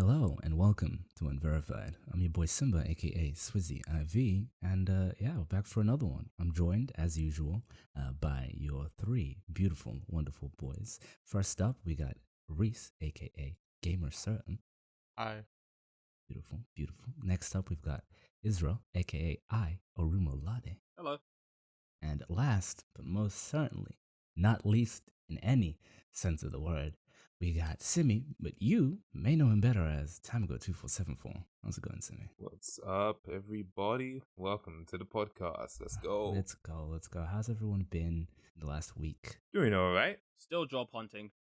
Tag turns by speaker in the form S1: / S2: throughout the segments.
S1: Hello and welcome to Unverified. I'm your boy Simba, aka Swizzy IV, and we're back for another one. I'm joined, as usual, by your three beautiful, wonderful boys. First up, we got Reese, aka Gamer Certain.
S2: Hi.
S1: Beautiful, beautiful. Next up, we've got Israel, aka Orumo Lade.
S3: Hello.
S1: And last, but most certainly, not least in any sense of the word, we got Simi, but you may know him better as Tamago2474. How's it going, Simi?
S2: What's up, everybody? Welcome to the podcast. Let's go.
S1: Let's go. How's everyone been the last week?
S2: Doing all right.
S3: Still job hunting.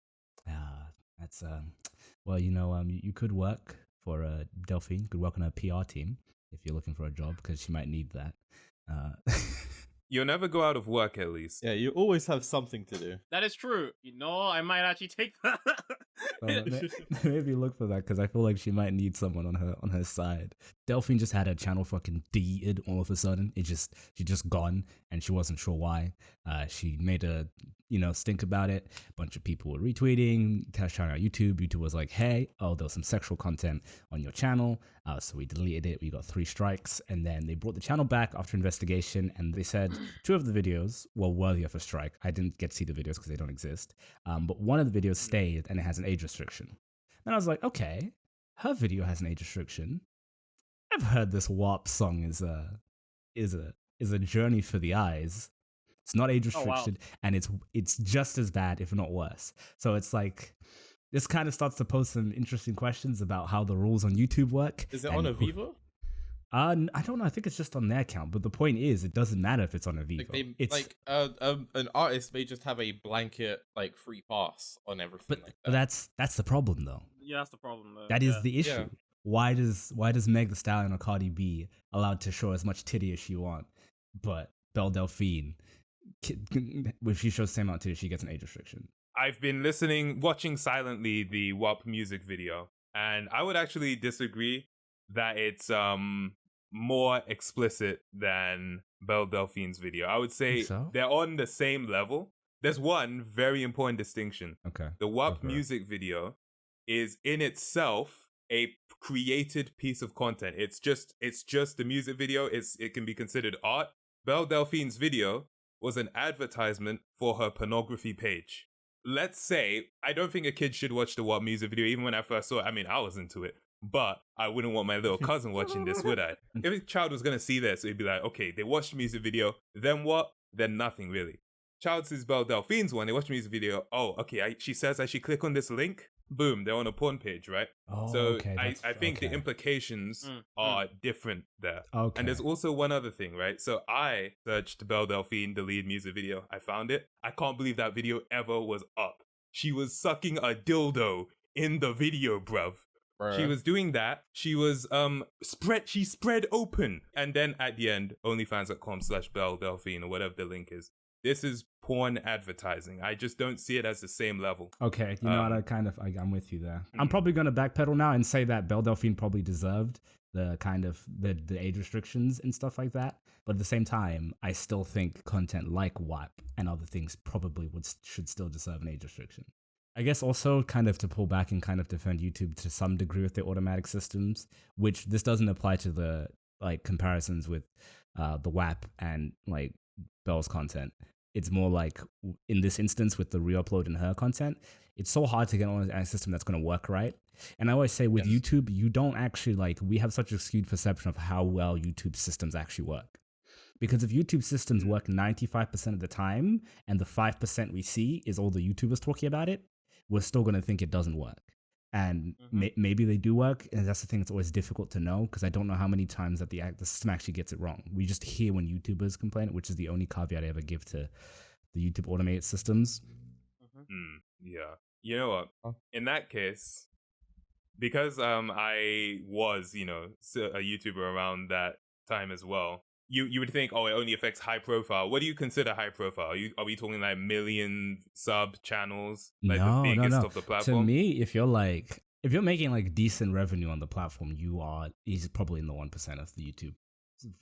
S1: That's well, you could work for Delphine. You could work on her PR team if you're looking for a job because she might need that.
S2: You'll never go out of work, at least.
S4: Yeah, you always have something to do.
S3: That is true. I might actually take that.
S1: Maybe look for that because I feel like she might need someone on her side. Delphine just had her channel fucking deleted all of a sudden. She just gone and she wasn't sure why. She made a stink about it. A bunch of people were retweeting, shouting out YouTube. YouTube was like, hey, there was some sexual content on your channel. So we deleted it. We got 3 strikes. And then they brought the channel back after investigation. And they said 2 of the videos were worthy of a strike. I didn't get to see the videos because they don't exist. But one of the videos stayed and it has an age restriction. And I was like, okay, her video has an age restriction. I've heard this WAP song is a journey for the eyes. It's not age restricted, and it's just as bad, if not worse. So it's like this kind of starts to pose some interesting questions about how the rules on YouTube work.
S4: Is it on Aviva?
S1: I don't know. I think it's just on their account. But the point is, it doesn't matter if it's on Aviva.
S4: An artist may just have a blanket free pass on everything.
S1: But that's the problem, though.
S3: Yeah, that's the problem, though.
S1: That is the issue.
S4: Yeah.
S1: Why does Meg Thee Stallion or Cardi B allowed to show as much titty as she want, but Belle Delphine, if she shows the same amount of titty, she gets an age restriction?
S2: I've been watching silently the WAP music video, and I would actually disagree that it's more explicit than Belle Delphine's video. I would say they're on the same level. There's one very important distinction.
S1: Okay.
S2: The WAP music video is in itself a created piece of content. It's just the music video. It can be considered art. Belle Delphine's video was an advertisement for her pornography page. Let's say, I don't think a kid should watch the WAP music video. Even when I first saw it, I mean, I was into it, but I wouldn't want my little cousin watching this, would I? If a child was going to see this, it'd be like, okay, they watched the music video, then what? Then nothing, really. Child sees Belle Delphine's one, they watch the music video, oh, okay, she says I should click on this link, boom, they're on a porn page, right?
S1: Oh,
S2: so
S1: okay,
S2: I think the implications are different there.
S1: Okay.
S2: And there's also one other thing, right? So I searched Belle Delphine, the lead music video. I found it. I can't believe that video ever was up. She was sucking a dildo in the video, bruv. She was doing that. She was spread open. And then at the end, onlyfans.com/Belle Delphine or whatever the link is. This is porn advertising. I just don't see it as the same level.
S1: Okay, you know what? I'm with you there. I'm probably going to backpedal now and say that Belle Delphine probably deserved the kind of the age restrictions and stuff like that. But at the same time, I still think content like WAP and other things probably should still deserve an age restriction. I guess also kind of to pull back and kind of defend YouTube to some degree with their automatic systems, which this doesn't apply to the comparisons with the WAP and Belle's content. It's more like in this instance with the re-upload and her content, it's so hard to get on a system that's going to work right. And I always say with YouTube, you don't actually we have such a skewed perception of how well YouTube systems actually work. Because if YouTube systems work 95% of the time and the 5% we see is all the YouTubers talking about it, we're still going to think it doesn't work. And maybe they do work, and that's the thing that's always difficult to know, because I don't know how many times that the system actually gets it wrong. We just hear when YouTubers complain, which is the only caveat I ever give to the YouTube automated systems.
S2: Yeah. You know what? In that case, because I was, a YouTuber around that time as well, you would think, oh, it only affects high profile. What do you consider high profile? Are we talking million sub channels, the biggest of the platform?
S1: To me, if you're making decent revenue on the platform, he's probably in the 1% of the YouTube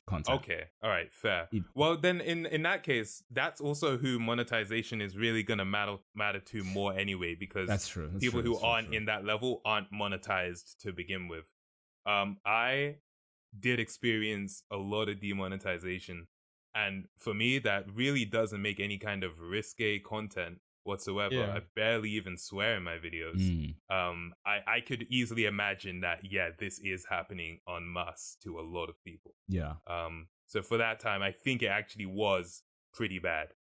S1: content.
S2: Okay, all right, fair.
S1: It-
S2: Well, then in that case, that's also who monetization is really gonna matter to more anyway, because
S1: That's true. That's
S2: people
S1: true,
S2: who
S1: that's true,
S2: aren't
S1: true.
S2: in that level aren't monetized to begin with. I did experience a lot of demonetization, and for me, that really doesn't make any kind of risque content whatsoever.
S4: Yeah.
S2: I barely even swear in my videos. I could easily imagine that, yeah, this is happening en masse to a lot of people.
S1: Yeah.
S2: So for that time, I think it actually was pretty bad.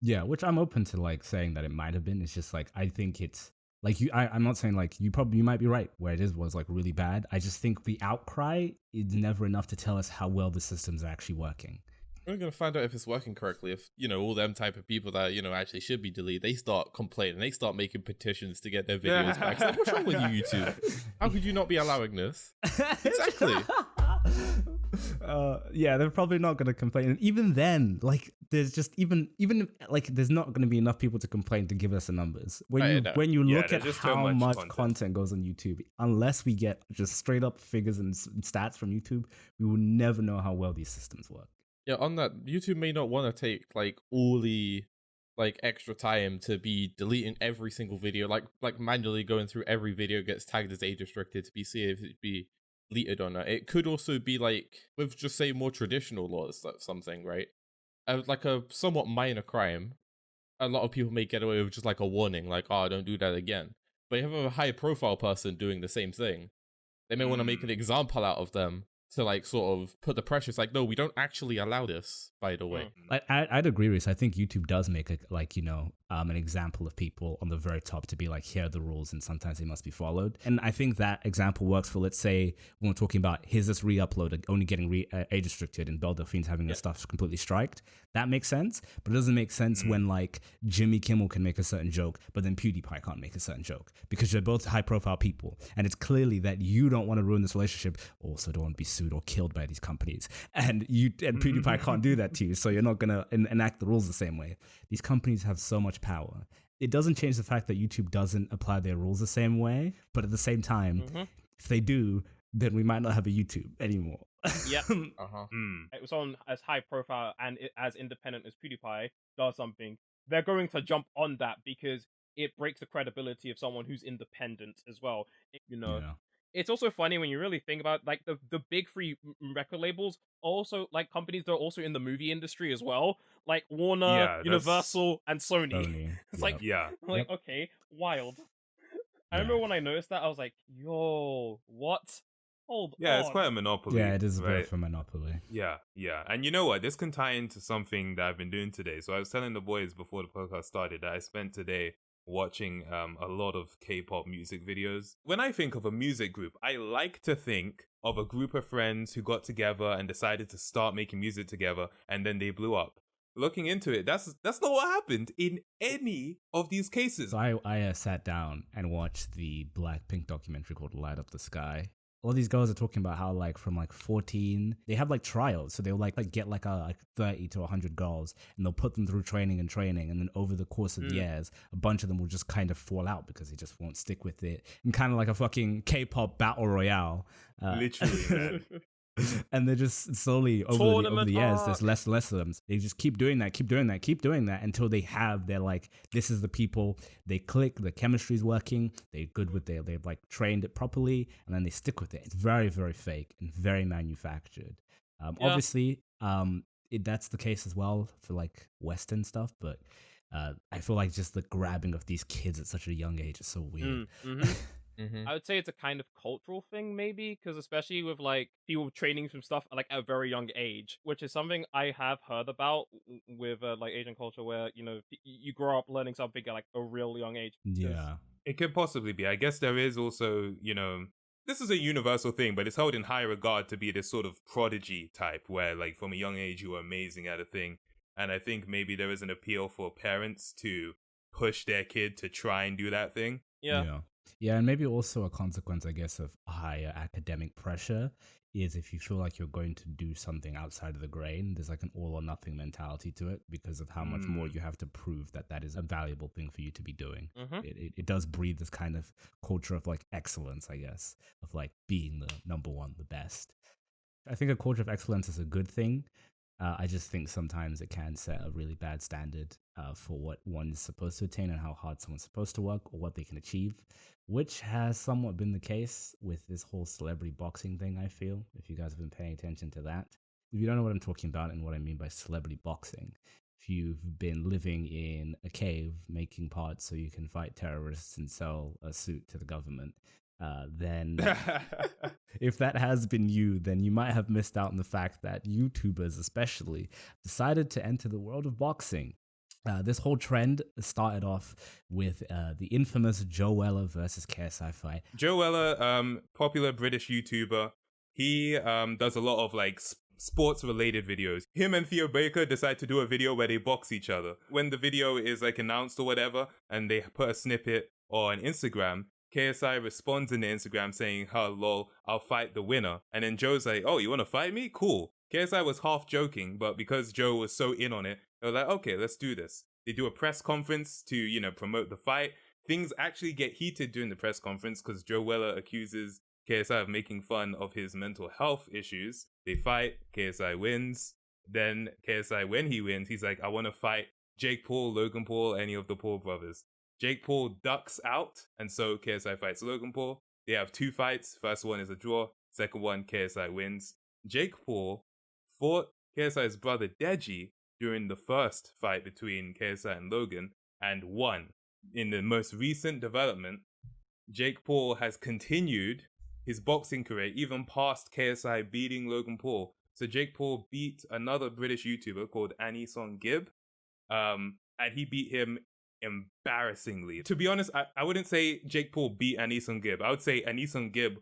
S1: Yeah, which I'm open to like saying that it might have been. It's just like I think it's like I'm not saying like you might be right where it was like really bad. I just think the outcry is never enough to tell us how well the systems are actually working.
S4: We're gonna find out if it's working correctly. If all them type of people that actually should be deleted, they start complaining, they start making petitions to get their videos back. It's like, what's wrong with you, YouTube? How could you not be allowing this? Exactly.
S1: Yeah, they're probably not going to complain. And even then, like, there's just even like there's not going to be enough people to complain to give us the numbers. When you look at
S2: there's just so
S1: how
S2: much
S1: much
S2: content.
S1: content goes on YouTube, unless we get just straight up figures and stats from YouTube, we will never know how well these systems work.
S4: Yeah, on that, YouTube may not want to take like all the extra time to be deleting every single video, like manually going through every video gets tagged as age restricted to see if it be deleted or not. It could also be like with just say more traditional laws, like something, right? Like a somewhat minor crime, a lot of people may get away with just like a warning, like, oh, don't do that again. But you have a high profile person doing the same thing, they may want to make an example out of them to like sort of put the pressure. It's like, no, we don't actually allow this, by the way.
S1: I'd agree with this. I think YouTube does make an example of people on the very top to be like, here are the rules and sometimes they must be followed. And I think that example works for, let's say, when we're talking about here's this re-upload only getting age restricted and Belle Delphine's having her stuff completely striked. That makes sense, but it doesn't make sense when like Jimmy Kimmel can make a certain joke, but then PewDiePie can't make a certain joke because you're both high profile people. And it's clearly that you don't want to ruin this relationship, also don't want to be sued or killed by these companies. And PewDiePie can't do that to you, so you're not going to enact the rules the same way. These companies have so much power. It doesn't change the fact that YouTube doesn't apply their rules the same way, but at the same time, if they do, then we might not have a YouTube anymore.
S3: Yep. It was on as high profile and as independent as PewDiePie does something, they're going to jump on that because it breaks the credibility of someone who's independent as well. It's also funny when you really think about like the big three record labels, also like companies that are also in the movie industry as well, like Warner, Universal, and Sony. It's okay, wild. I remember when I noticed that, I was like, yo, what? Hold on.
S2: It's quite a monopoly.
S1: Yeah, it is a
S2: right?
S1: bit of a monopoly.
S2: Yeah. And you know what? This can tie into something that I've been doing today. So I was telling the boys before the podcast started that I spent today watching a lot of K-pop music videos. When I think of a music group, I like to think of a group of friends who got together and decided to start making music together, and then they blew up. Looking into it, that's not what happened in any of these cases.
S1: So I sat down and watched the Blackpink documentary called Light Up the Sky. All these girls are talking about how like from like 14, they have like trials. So they'll like get like 30 to 100 girls and they'll put them through training. And then over the course of years, a bunch of them will just kind of fall out because they just won't stick with it. And kind of like a fucking K-pop battle royale.
S2: Literally, man.
S1: And they're just slowly over the years, there's less and less of them. They just keep doing that until they have, they're like, this is the people, they click, the chemistry's working, they're good with they've like trained it properly, and then they stick with it. It's very, very fake and very manufactured. Obviously, that's the case as well for like Western stuff, but I feel like just the grabbing of these kids at such a young age is so weird.
S3: I would say it's a kind of cultural thing, maybe, because especially with like people training from stuff like at a very young age, which is something I have heard about with like Asian culture, where you grow up learning something at like a real young age.
S1: Yeah,
S2: it could possibly be. I guess there is also, this is a universal thing, but it's held in high regard to be this sort of prodigy type, where like from a young age you are amazing at a thing, and I think maybe there is an appeal for parents to push their kid to try and do that thing.
S1: Yeah, and maybe also a consequence, I guess, of higher academic pressure is if you feel like you're going to do something outside of the grain, there's like an all or nothing mentality to it because of how much more you have to prove that is a valuable thing for you to be doing. It does breed this kind of culture of like excellence, I guess, of like being the number one, the best. I think a culture of excellence is a good thing. I just think sometimes it can set a really bad standard for what one is supposed to attain and how hard someone's supposed to work or what they can achieve, which has somewhat been the case with this whole celebrity boxing thing, I feel, if you guys have been paying attention to that. If you don't know what I'm talking about and what I mean by celebrity boxing, if you've been living in a cave making parts so you can fight terrorists and sell a suit to the government, then if that has been you, then you might have missed out on the fact that YouTubers especially decided to enter the world of boxing. This whole trend started off with the infamous Joe Weller versus KSI fight.
S2: Joe Weller, popular British YouTuber, he does a lot of like sports related videos. Him and Theo Baker decide to do a video where they box each other. When the video is like announced or whatever, and they put a snippet on Instagram, KSI responds in the Instagram saying, "Oh, lol, I'll fight the winner." And then Joe's like, "Oh, you want to fight me? Cool." KSI was half joking, but because Joe was so in on it, they were like, "Okay, let's do this." They do a press conference to, promote the fight. Things actually get heated during the press conference because Joe Weller accuses KSI of making fun of his mental health issues. They fight, KSI wins. Then KSI, when he wins, he's like, "I want to fight Jake Paul, Logan Paul, any of the Paul brothers." Jake Paul ducks out, and so KSI fights Logan Paul. They have 2 fights. First one is a draw. Second one, KSI wins. Jake Paul fought KSI's brother Deji during the first fight between KSI and Logan and won. In the most recent development, Jake Paul has continued his boxing career even past KSI beating Logan Paul. So Jake Paul beat another British YouTuber called Anisong Gibb, and he beat him embarrassingly. To be honest, I wouldn't say Jake Paul beat Anisong Gibb. I would say Anisong Gibb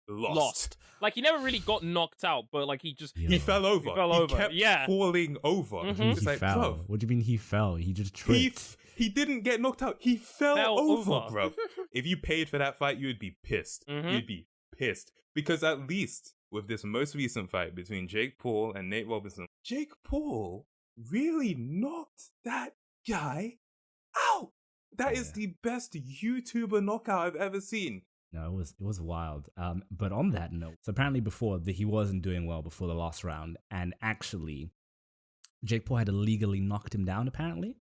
S2: lost.
S3: Like, he never really got knocked out, but like he
S2: fell over. He kept falling over.
S1: Mm-hmm.
S2: It's like,
S1: fell.
S2: bro,
S1: What do you mean he fell? He just tripped.
S2: He didn't get knocked out. He fell over, bro. If you paid for that fight, you'd be pissed.
S3: Mm-hmm.
S2: You'd be pissed. Because at least with this most recent fight between Jake Paul and Nate Robinson, Jake Paul really knocked that guy out. That is the best YouTuber knockout I've ever seen.
S1: No, it was wild. But on that note, so apparently he wasn't doing well before the last round, and actually, Jake Paul had illegally knocked him down. Apparently,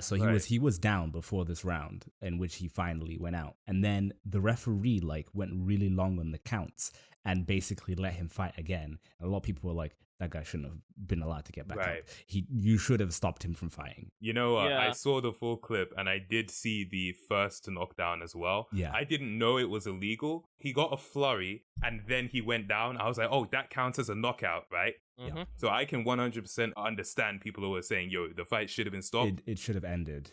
S1: so he was down before this round, in which he finally went out, and then the referee went really long on the counts and basically let him fight again. And a lot of people were like, that guy shouldn't have been allowed to get back up. You should have stopped him from fighting.
S2: You know what? I saw the full clip and I did see the first knockdown as well.
S1: Yeah.
S2: I didn't know it was illegal. He got a flurry and then he went down. I was like, oh, that counts as a knockout, right?
S3: Mm-hmm.
S2: Yeah. So I can 100% understand people who are saying, yo, the fight should have been stopped.
S1: It should have ended.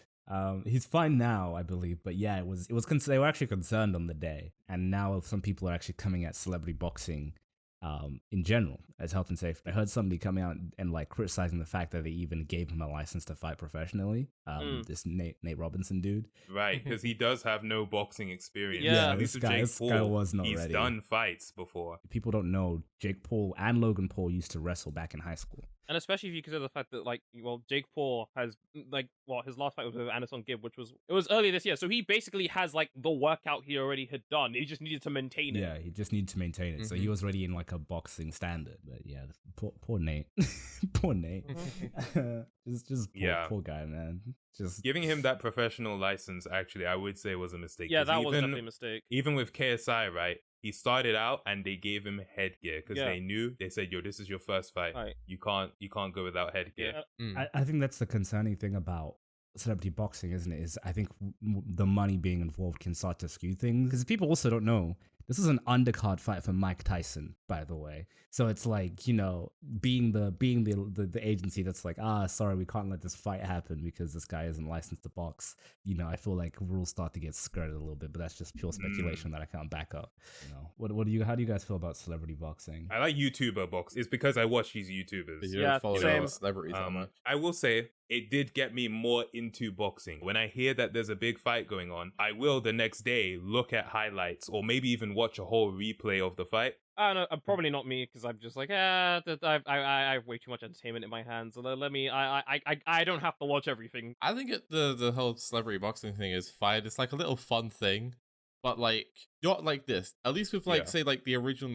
S1: He's fine now, I believe, but yeah, it was they were actually concerned on the day, and now some people are actually coming at celebrity boxing in general as health and safety. I heard somebody coming out and criticizing the fact that they even gave him a license to fight professionally. This Nate Robinson dude,
S2: right? Because he does have no boxing experience.
S3: Yeah,
S1: this guy was not
S2: he's
S1: ready.
S2: done fights before.
S1: People don't know Jake Paul and Logan Paul used to wrestle back in high school.
S3: And especially if you consider the fact that, Jake Paul has, his last fight was with Anderson Gibb, it was earlier this year. So he basically has, the workout he already had done. He just needed to maintain it.
S1: Yeah, he just needed to maintain it. Mm-hmm. So he was already in, a boxing standard. But yeah, poor Nate. Poor Nate. Poor guy, man. Just
S2: giving him that professional license, actually, I would say was a mistake.
S3: Yeah, that was definitely a mistake.
S2: Even with KSI, right? He started out and they gave him headgear because they said, yo, this is your first fight.
S3: Right.
S2: You can't go without headgear.
S3: Yeah.
S1: I think that's the concerning thing about celebrity boxing, isn't it? Is I think the money being involved can start to skew things. Because people also don't know, this is an undercard fight for Mike Tyson, by the way. So it's being the agency that's sorry, we can't let this fight happen because this guy isn't licensed to box. I feel like rules start to get skirted a little bit, but that's just pure speculation that I can't back up. How do you guys feel about celebrity boxing?
S2: I like YouTuber box. It's because I watch these YouTubers.
S4: You don't follow
S3: same.
S4: Celebrities that much.
S2: I will say it did get me more into boxing. When I hear that there's a big fight going on, I will the next day look at highlights or maybe even watch a whole replay of the fight.
S3: No, probably not me, because I'm just I have way too much entertainment in my hands. So let me. I don't have to watch everything.
S4: I think the whole celebrity boxing thing is fine. It's a little fun thing, but not like this. At least with say the original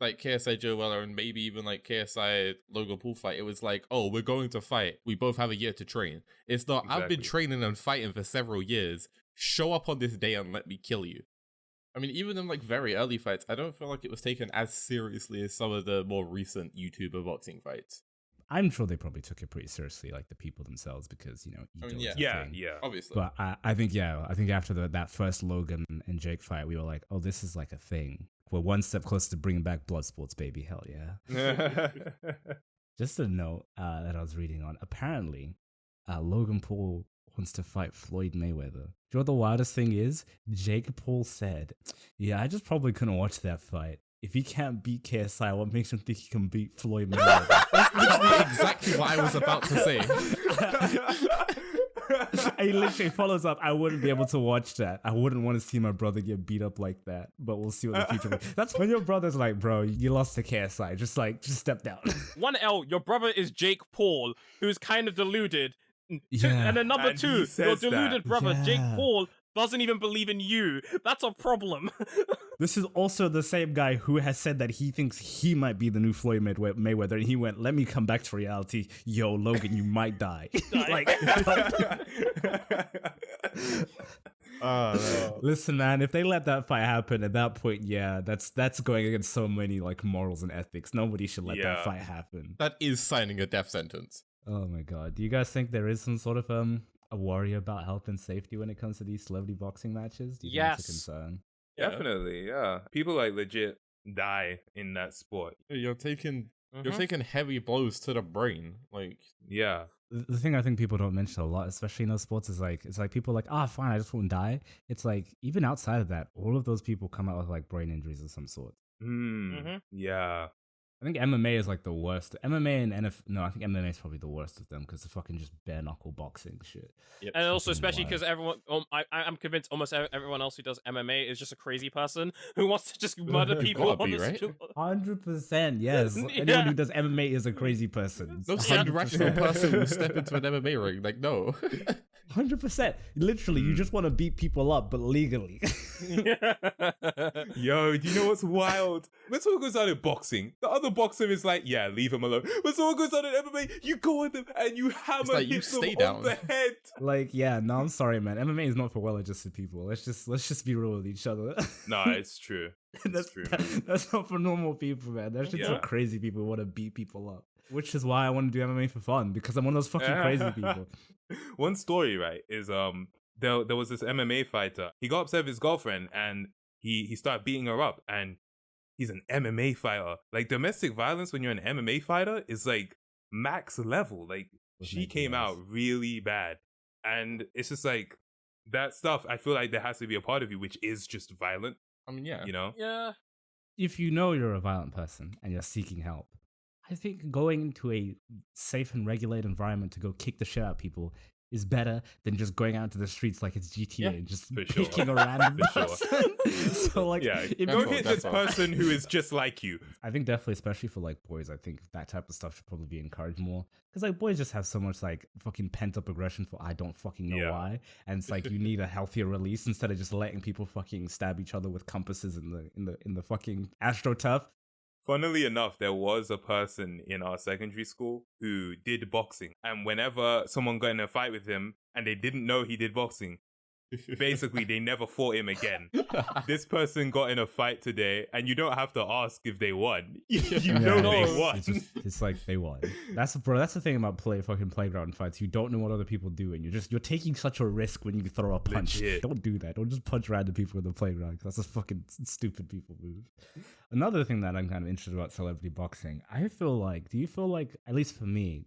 S4: like KSI Joe Weller and maybe even like KSI Logan Paul fight, it was like, oh, we're going to fight. We both have a year to train. It's not, I've been training and fighting for several years. Show up on this day and let me kill you. I mean, even in like very early fights, I don't feel like it was taken as seriously as some of the more recent YouTuber boxing fights.
S1: I'm sure they probably took it pretty seriously, like the people themselves, because, you know,
S2: yeah,
S4: obviously.
S1: But I think after that first Logan and Jake fight, we were like, oh, this is like a thing. We're one step closer to bringing back blood sports, baby. Hell yeah. Just a note that I was reading on. Apparently, Logan Paul wants to fight Floyd Mayweather. Do you know what the wildest thing is? Jake Paul said, yeah, I just probably couldn't watch that fight. If he can't beat KSI, what makes him think he can beat Floyd Mayweather?
S4: That's literally exactly what I was about to say.
S1: He literally follows up, I wouldn't be able to watch that. I wouldn't want to see my brother get beat up like that. But we'll see what the future brings. That's when your brother's like, bro, you lost to KSI. Just step down.
S3: 1L, your brother is Jake Paul, who's kind of deluded.
S1: Yeah.
S3: And then number 2, your deluded brother, Jake Paul, doesn't even believe in you. That's a problem.
S1: This is also the same guy who has said that he thinks he might be the new Floyd Mayweather, and he went, let me come back to reality. Yo, Logan, you might die. Listen, man, if they let that fight happen at that point, yeah, that's going against so many like morals and ethics. Nobody should let that fight happen.
S4: That is signing a death sentence.
S1: Oh my god. Do you guys think there is some sort of a worry about health and safety when it comes to these celebrity boxing matches? Do you think it's a concern?
S2: Definitely, yeah. People like legit die in that sport.
S4: You're taking heavy blows to the brain. Like,
S2: yeah.
S1: The thing I think people don't mention a lot, especially in those sports, is like, it's like people are like, fine, I just won't die. It's like, even outside of that, all of those people come out with like brain injuries of some sort.
S2: Yeah.
S1: I think MMA is like the worst. MMA and I think MMA is probably the worst of them because it's fucking just bare knuckle boxing shit.
S3: Yep. And also, especially because everyone, I'm convinced almost everyone else who does MMA is just a crazy person who wants to just murder people on the street.
S1: 100%, yes. Anyone who does MMA is a crazy person.
S4: No rational person will step into an MMA ring. Like, no.
S1: 100%. Literally, you just want to beat people up, but legally.
S2: Yo, do you know what's wild? When someone goes out in boxing, the other boxer is like, yeah, leave him alone. When someone goes out in MMA, you go at them and you hammer hit them on the head.
S1: Like, yeah, no, I'm sorry, man. MMA is not for well-adjusted people. Let's just be real with each other.
S2: Nah, it's true.
S1: That's true. That's not for normal people, man. That's just for crazy people who want to beat people up. Which is why I want to do MMA for fun, because I'm one of those fucking crazy people.
S2: One story, right, is there was this MMA fighter. He got upset with his girlfriend and he started beating her up, and he's an MMA fighter. Like, domestic violence when you're an MMA fighter is like max level. Like, she came out really bad. And it's just like that stuff, I feel like there has to be a part of you which is just violent.
S4: I mean, yeah.
S2: You know?
S3: Yeah.
S1: If you know you're a violent person and you're seeking help, I think going into a safe and regulated environment to go kick the shit out of people is better than just going out to the streets like it's GTA and just picking a random person. So like,
S2: go hit this person who is just like you.
S1: I think definitely, especially for like boys, I think that type of stuff should probably be encouraged more, because like boys just have so much like fucking pent up aggression for I don't fucking know why, and it's like you need a healthier release instead of just letting people fucking stab each other with compasses in the fucking AstroTurf.
S2: Funnily enough, there was a person in our secondary school who did boxing. And whenever someone got in a fight with him and they didn't know he did boxing, basically they never fought him again. This person got in a fight today, and you don't have to ask if they won. You know they won.
S1: It's like they won. That's the thing about fucking playground fights. You don't know what other people do, and you're taking such a risk when you throw a punch. Legit. Don't do that. Don't just punch random people in the playground, because that's a fucking stupid people move. Another thing that I'm kind of interested about celebrity boxing, do you feel like, at least for me,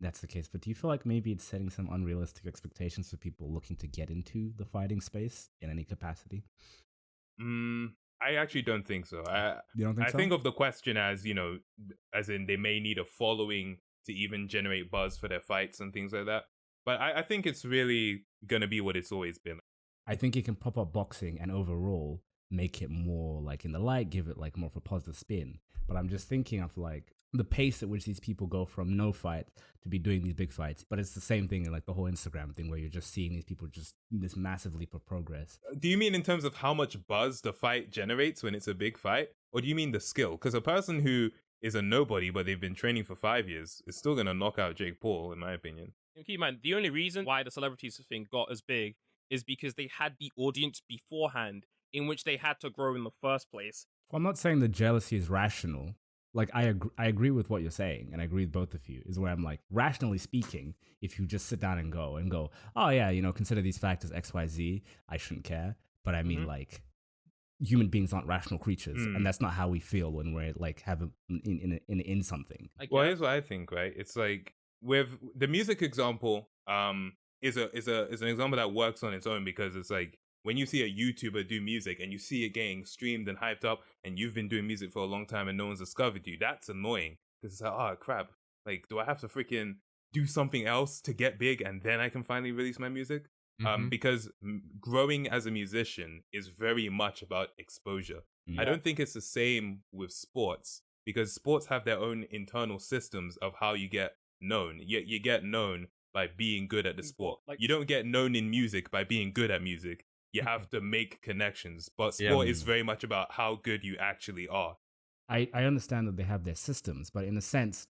S1: that's the case, but do you feel like maybe it's setting some unrealistic expectations for people looking to get into the fighting space in any capacity?
S2: I actually don't think so.
S1: You don't think so?
S2: I think of the question as, as in they may need a following to even generate buzz for their fights and things like that. But I think it's really going to be what it's always been.
S1: I think it can prop up boxing, and overall, make it more like in the light, give it like more of a positive spin. But I'm just thinking of like the pace at which these people go from no fight to be doing these big fights. But it's the same thing in like the whole Instagram thing where you're just seeing these people just this massive leap of progress.
S2: Do you mean in terms of how much buzz the fight generates when it's a big fight? Or do you mean the skill? Because a person who is a nobody, but they've been training for 5 years is still going to knock out Jake Paul, in my opinion.
S3: Keep in mind, the only reason why the celebrities thing got as big is because they had the audience beforehand in which they had to grow in the first place.
S1: Well, I'm not saying the jealousy is rational. Like, I agree with what you're saying, and I agree with both of you, is where I'm like, rationally speaking, if you just sit down and go, oh yeah, consider these factors X, Y, Z, I shouldn't care. But I mean, like, human beings aren't rational creatures, and that's not how we feel when we're like in something.
S2: Well, here's what I think, right? It's like with the music example, is an example that works on its own, because it's like when you see a YouTuber do music and you see it getting streamed and hyped up, and you've been doing music for a long time and no one's discovered you, that's annoying, because it's like, oh crap, like, do I have to freaking do something else to get big and then I can finally release my music? Because growing as a musician is very much about exposure. I don't think it's the same with sports, because sports have their own internal systems of how you get known. You get known by being good at the sport. You don't get known in music by being good at music. You have to make connections. But sport is very much about how good you actually are.
S1: I understand that they have their systems, but in a sense,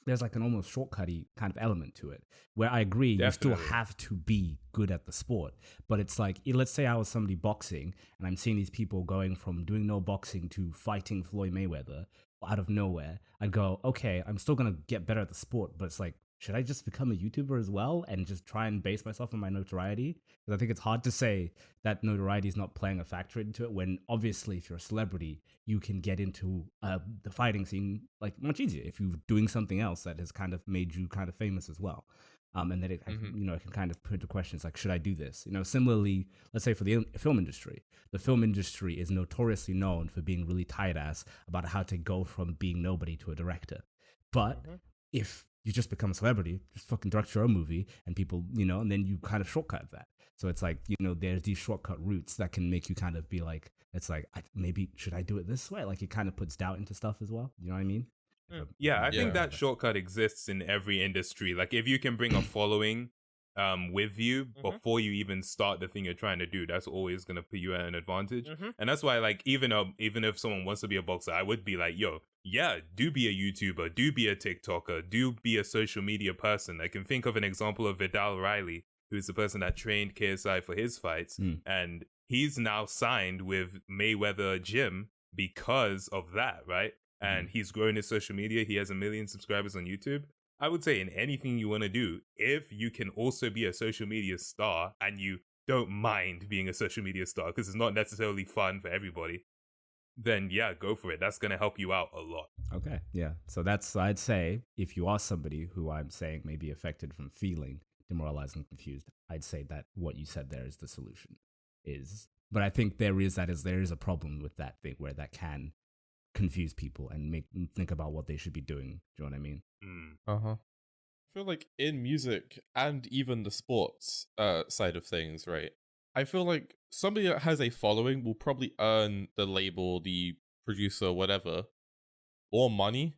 S1: there's like an almost shortcutty kind of element to it, where I agree,
S2: Definitely.
S1: you still have to be good at the sport. But it's like, let's say I was somebody boxing and I'm seeing these people going from doing no boxing to fighting Floyd Mayweather out of nowhere. I'd go, okay, I'm still going to get better at the sport, but it's like, should I just become a YouTuber as well and just try and base myself on my notoriety? Because I think it's hard to say that notoriety is not playing a factor into it, when obviously if you're a celebrity, you can get into the fighting scene like much easier if you're doing something else that has kind of made you kind of famous as well. And then it can kind of put into questions like, should I do this? Similarly, let's say for the film industry is notoriously known for being really tight ass about how to go from being nobody to a director. But if you just become a celebrity, just fucking direct your own movie, and people, and then you kind of shortcut that. So it's like, there's these shortcut routes that can make you kind of be like, it's like, maybe should I do it this way? Like, it kind of puts doubt into stuff as well. You know what I mean?
S2: Yeah, I think that shortcut exists in every industry. Like, if you can bring a following with you before you even start the thing you're trying to do, that's always going to put you at an advantage. And that's why, like, even if someone wants to be a boxer, I would be like, yo, yeah, do be a YouTuber, do be a TikToker, do be a social media person. I can think of an example of Vidal Riley, who's the person that trained KSI for his fights, and he's now signed with Mayweather Gym because of that, right? And he's growing his social media. He has 1 million subscribers on YouTube. I would say in anything you want to do, if you can also be a social media star and you don't mind being a social media star, because it's not necessarily fun for everybody, then yeah, go for it. That's going to help you out a lot.
S1: Okay, yeah. So I'd say, if you are somebody who I'm saying may be affected from feeling demoralized and confused, I'd say that what you said there is the solution. But I think there is a problem with that thing where that can confuse people and make them think about what they should be doing. Do you know what I mean?
S4: I feel like in music and even the sports side of things, right? I feel like somebody that has a following will probably earn the label, the producer, whatever, more money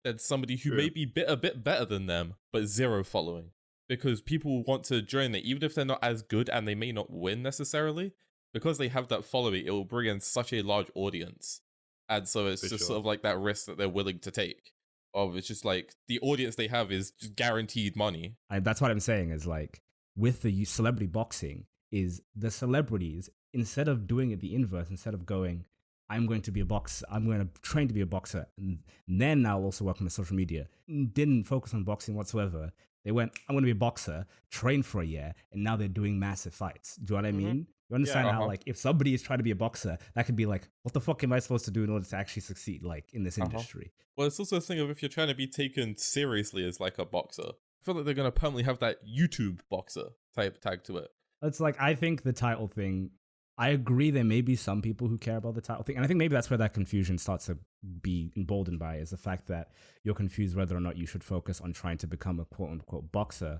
S4: than somebody who may be a bit better than them, but zero following. Because people want to join it, even if they're not as good and they may not win necessarily, because they have that following, it will bring in such a large audience. And so it's just sort of like that risk that they're willing to take. It's just like the audience they have is just guaranteed money.
S1: That's what I'm saying is like, with the celebrity boxing, is the celebrities, instead of doing it the inverse, instead of going, I'm going to be a boxer, I'm going to train to be a boxer, and then I'll also work on the social media, didn't focus on boxing whatsoever. They went, I'm going to be a boxer, train for a year, and now they're doing massive fights. Do you know what I mean? You understand how, like, if somebody is trying to be a boxer, that could be like, what the fuck am I supposed to do in order to actually succeed, like, in this industry?
S4: Well, it's also a thing of, if you're trying to be taken seriously as, like, a boxer, I feel like they're going to permanently have that YouTube boxer type tag to it.
S1: It's like, I think the title thing, I agree there may be some people who care about the title thing. And I think maybe that's where that confusion starts to be emboldened by, is the fact that you're confused whether or not you should focus on trying to become a quote unquote boxer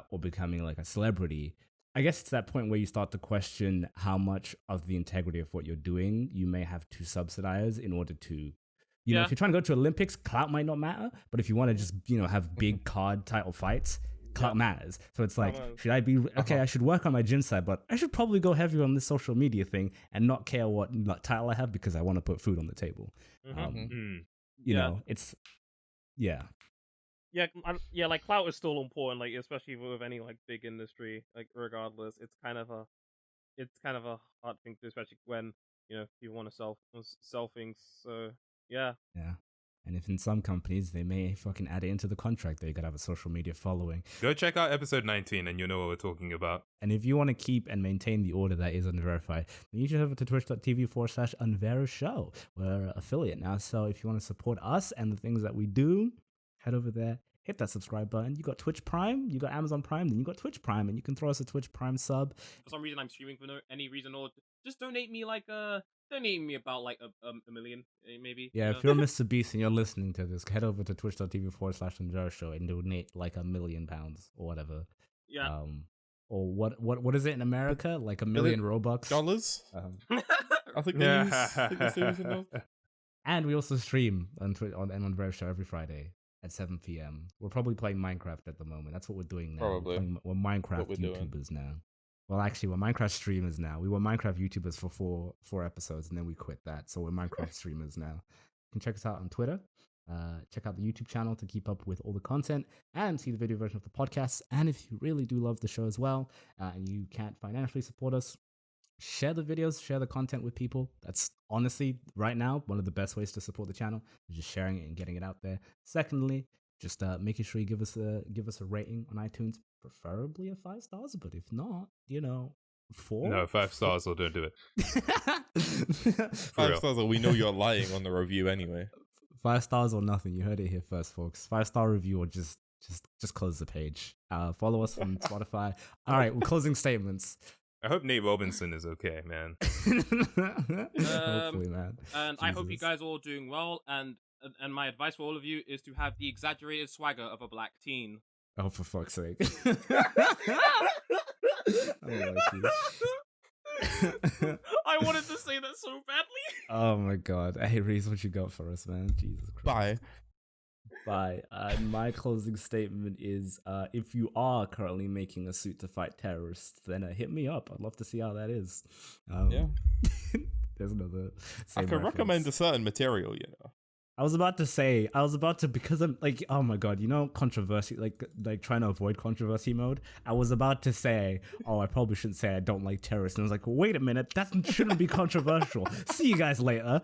S1: or becoming like a celebrity. I guess it's that point where you start to question how much of the integrity of what you're doing you may have to subsidize in order to, you know, if you're trying to go to Olympics, clout might not matter. But if you want to just, you know, have big card title fights, clout matters. So it's like, should I be, okay, I should work on my gym side, but I should probably go heavier on this social media thing and not care what title I have because I want to put food on the table. You know, it's, yeah,
S3: like clout is still important, like especially with any like big industry, like regardless, it's kind of a hard thing to, especially when, you know, people want to sell things. So yeah.
S1: And if in some companies they may fucking add it into the contract that you gotta have a social media following.
S2: Go check out episode 19 and you'll know what we're talking about.
S1: And if you want to keep and maintain the order that is Unverified, then you should head over to twitch.tv/Unverishow. We're an affiliate now, so if you want to support us and the things that we do, head over there, hit that subscribe button. You got Twitch Prime, you got Amazon Prime, then you got Twitch Prime, and you can throw us a Twitch Prime sub.
S3: For some reason I'm streaming for no any reason, or just donate me about like a million, maybe.
S1: Yeah, if you're Mr. Beast and you're listening to this, head over to twitch.tv/Unverishow and donate like £1 million or whatever.
S3: Yeah.
S1: Or what is it in America? Like $1 million Robux?
S4: Dollars? I think they use
S1: And we also stream on Unverishow every Friday at 7 p.m. We're probably playing Minecraft at the moment. That's what we're doing now.
S4: Probably.
S1: We're Minecraft YouTubers now. Well, actually, we're Minecraft streamers now. We were Minecraft YouTubers for four episodes, and then we quit that. So we're Minecraft streamers now. You can check us out on Twitter. Check out the YouTube channel to keep up with all the content and see the video version of the podcast. And if you really do love the show as well, and you can't financially support us, share the videos, share the content with people. That's honestly, right now, one of the best ways to support the channel, is just sharing it and getting it out there. Secondly, just making sure you give us a rating on iTunes, preferably a 5 stars, but if not, 4.
S2: No, 5 stars or don't do it.
S4: 5 stars or we know you're lying on the review anyway.
S1: 5 stars or nothing. You heard it here first, folks. 5-star review or just close the page. Follow us on Spotify. All right, we're closing statements.
S2: I hope Nate Robinson is okay, man.
S1: Hopefully, man.
S3: And Jesus. I hope you guys are all doing well. And my advice for all of you is to have the exaggerated swagger of a black teen.
S1: Oh, for fuck's sake.
S3: I wanted to say that so badly.
S1: Oh my god. Hey, Reese, what you got for us, man? Jesus Christ. Bye. My closing statement is, if you are currently making a suit to fight terrorists, then hit me up. I'd love to see how that is.
S4: Yeah.
S1: There's another.
S4: I can recommend a certain material,
S1: I was about to, because I'm like, oh my god, controversy, like trying to avoid controversy mode. I was about to say, I probably shouldn't say I don't like terrorists. And I was like, wait a minute, that shouldn't be controversial. See you guys later.